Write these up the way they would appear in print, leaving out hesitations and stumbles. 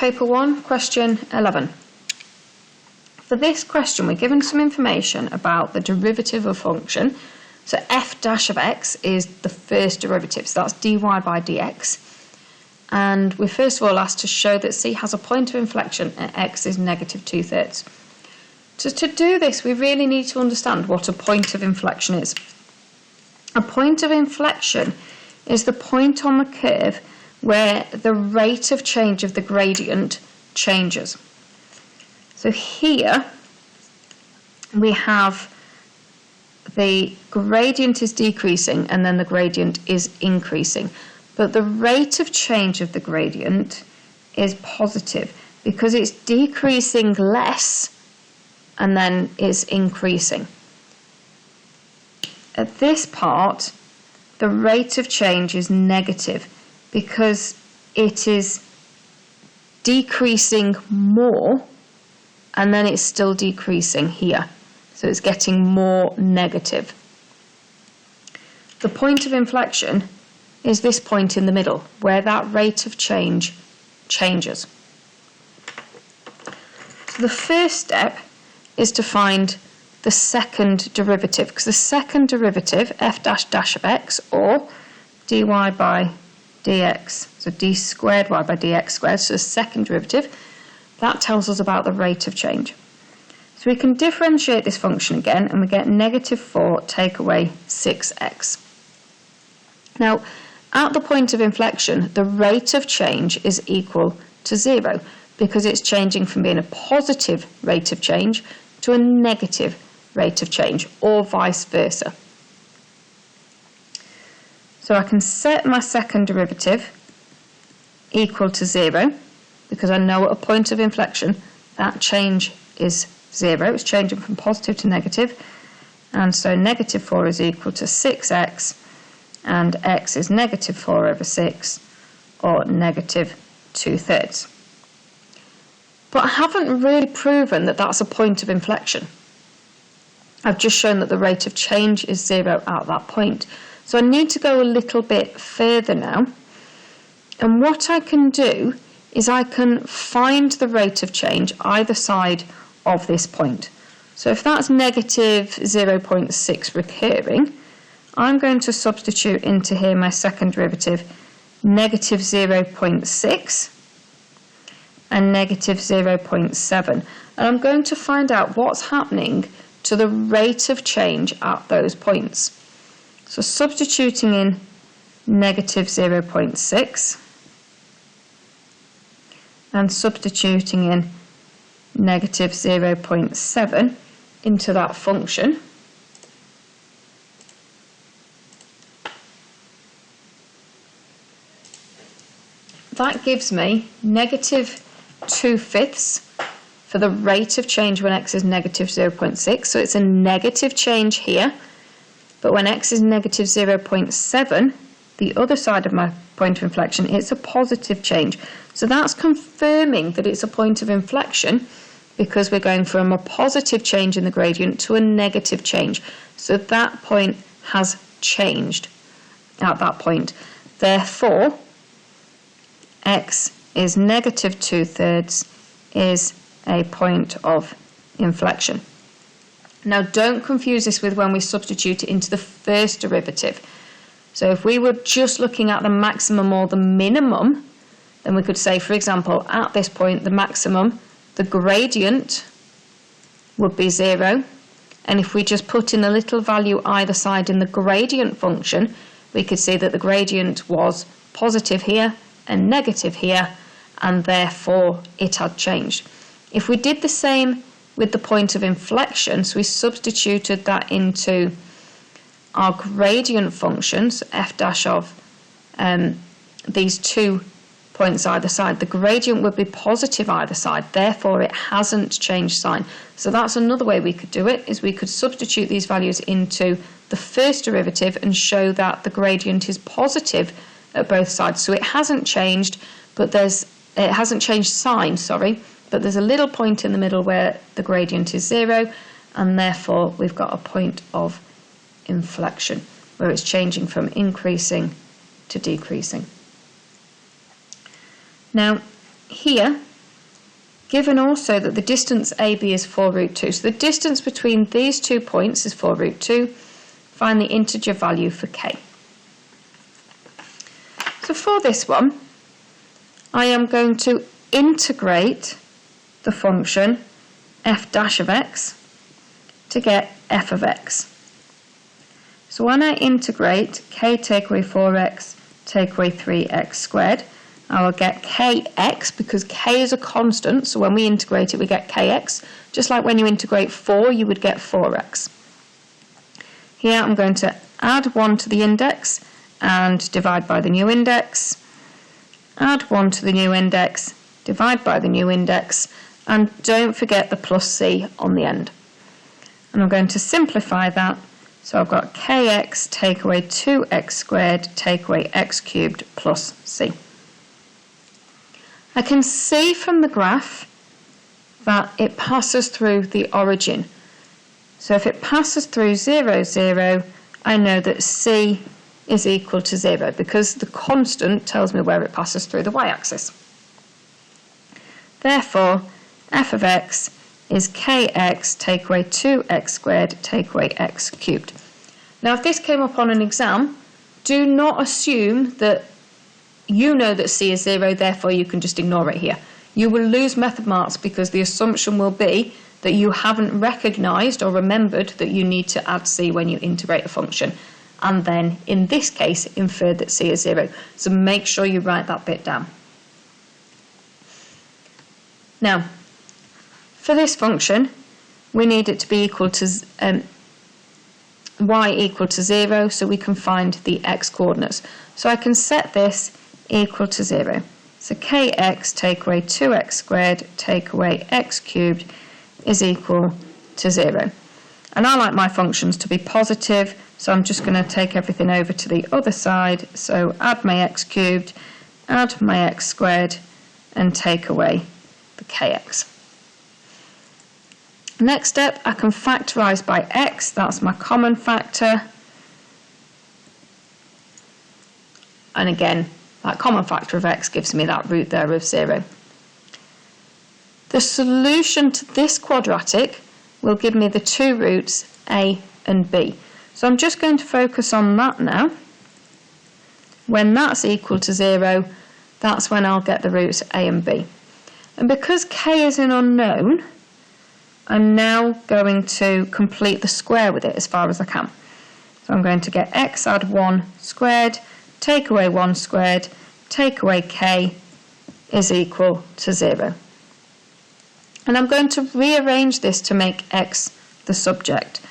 Paper 1, question 11. For this question, we're given some information about the derivative of function. So f dash of x is the first derivative, so that's dy by dx. And we're first of all asked to show that c has a point of inflection at x is negative 2/3. So to do this, we really need to understand what a point of inflection is. A point of inflection is the point on the curve where the rate of change of the gradient changes. So here we have the gradient is decreasing and then the gradient is increasing. But the rate of change of the gradient is positive because it's decreasing less and then is increasing. At this part, the rate of change is negative because it is decreasing more and then it's still decreasing here. So it's getting more negative. The point of inflection is this point in the middle where that rate of change changes. So the first step is to find the second derivative, because the second derivative, f dash dash of x, or dy by dx, so d squared y by dx squared, so the second derivative, that tells us about the rate of change. So we can differentiate this function again, and we get negative 4 take away 6x. Now, at the point of inflection, the rate of change is equal to 0, because it's changing from being a positive rate of change to a negative rate of change, or vice versa. So I can set my second derivative equal to 0, because I know at a point of inflection that change is 0. It's changing from positive to negative, and so negative 4 is equal to 6x, and x is negative 4 over 6, or negative 2/3. But I haven't really proven that that's a point of inflection. I've just shown that the rate of change is 0 at that point. So I need to go a little bit further now. And what I can do is I can find the rate of change either side of this point. So if that's negative 0.6 recurring, I'm going to substitute into here my second derivative, negative 0.6 and negative 0.7. And I'm going to find out what's happening to the rate of change at those points. So substituting in negative 0.6 and substituting in negative 0.7 into that function, that gives me negative 2/5 for the rate of change when x is negative 0.6. So it's a negative change here, but when x is negative 0.7, the other side of my point of inflection, it's a positive change. So that's confirming that it's a point of inflection, because we're going from a positive change in the gradient to a negative change. So that point has changed at that point. Therefore, x is negative 2/3 is a point of inflection. Now, don't confuse this with when we substitute it into the first derivative. So if we were just looking at the maximum or the minimum, then we could say, for example, at this point, the maximum, the gradient would be 0. And if we just put in a little value either side in the gradient function, we could see that the gradient was positive here and negative here, and therefore it had changed. If we did the same with the point of inflection, so we substituted that into our gradient functions, f dash of these 2 points either side, the gradient would be positive either side, therefore it hasn't changed sign. So that's another way we could do it, is we could substitute these values into the first derivative and show that the gradient is positive at both sides. So it hasn't changed, but it hasn't changed sign, sorry, but there's a little point in the middle where the gradient is 0, and therefore we've got a point of inflection where it's changing from increasing to decreasing. Now here given also that the distance AB is 4 root 2. So the distance between these 2 points is 4 root 2. Find the integer value for k. So for this one, I am going to integrate the function f dash of x to get f of x. So when I integrate k take away 4x take away 3x squared, I will get kx, because k is a constant, so when we integrate it we get kx, just like when you integrate 4 you would get 4x. Here I'm going to add 1 to the index and divide by the new index, add 1 to the new index, divide by the new index, and don't forget the plus c on the end. And I'm going to simplify that, so I've got kx take away 2x squared take away x cubed plus c. I can see from the graph that it passes through the origin. So if it passes through 0, 0, I know that c is equal to 0 because the constant tells me where it passes through the y-axis. Therefore, f of x is kx take away 2x squared take away x cubed. Now if this came up on an exam, do not assume that you know that c is 0, therefore you can just ignore it here. You will lose method marks because the assumption will be that you haven't recognised or remembered that you need to add c when you integrate a function, and then in this case inferred that c is 0. So make sure you write that bit down. Now, for this function, we need it to be equal to y equal to 0, so we can find the x coordinates. So I can set this equal to 0. So kx take away 2x squared take away x cubed is equal to 0. And I like my functions to be positive, so I'm just going to take everything over to the other side. So add my x cubed, add my x squared, and take away the kx. Next step, I can factorise by x, that's my common factor. And again, that common factor of x gives me that root there of 0. The solution to this quadratic will give me the 2 roots a and b. So I'm just going to focus on that now. When that's equal to 0, that's when I'll get the roots a and b. And because k is an unknown, I'm now going to complete the square with it as far as I can. So I'm going to get x add 1 squared, take away 1 squared, take away k is equal to 0. And I'm going to rearrange this to make x the subject.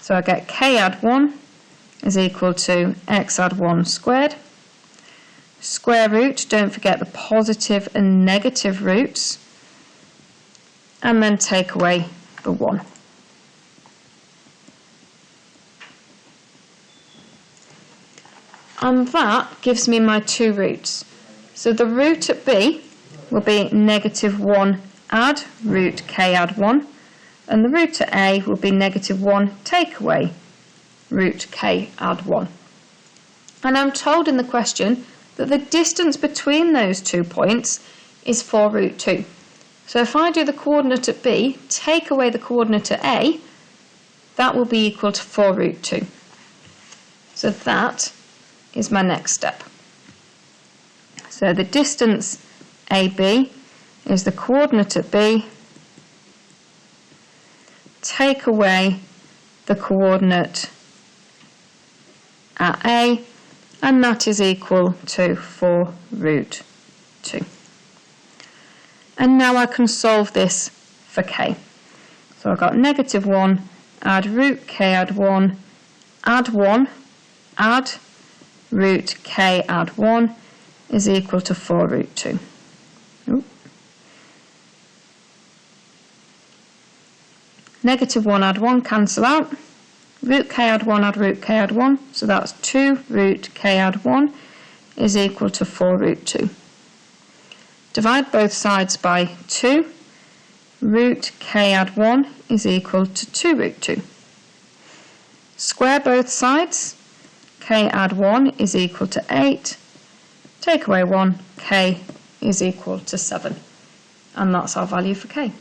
So I get k add 1 is equal to x add 1 squared. Square root, don't forget the positive and negative roots. And then take away the 1. And that gives me my 2 roots. So the root at b will be negative 1 add root k add 1, and the root at a will be negative 1 take away root k add 1. And I'm told in the question that the distance between those 2 points is 4 root 2. So if I do the coordinate at b, take away the coordinate at a, that will be equal to 4 root 2. So that is my next step. So the distance AB is the coordinate at b, take away the coordinate at a, and that is equal to 4 root 2. And now I can solve this for k. So I've got negative 1, add root k add 1, add 1, add root k add 1 is equal to 4 root 2. Ooh. Negative 1 add 1 cancel out. Root k add 1 add root k add 1, so that's 2 root k add 1 is equal to 4 root 2. Divide both sides by 2. Root k add 1 is equal to 2 root 2. Square both sides. K add 1 is equal to 8. Take away 1, k is equal to 7. and that's our value for k.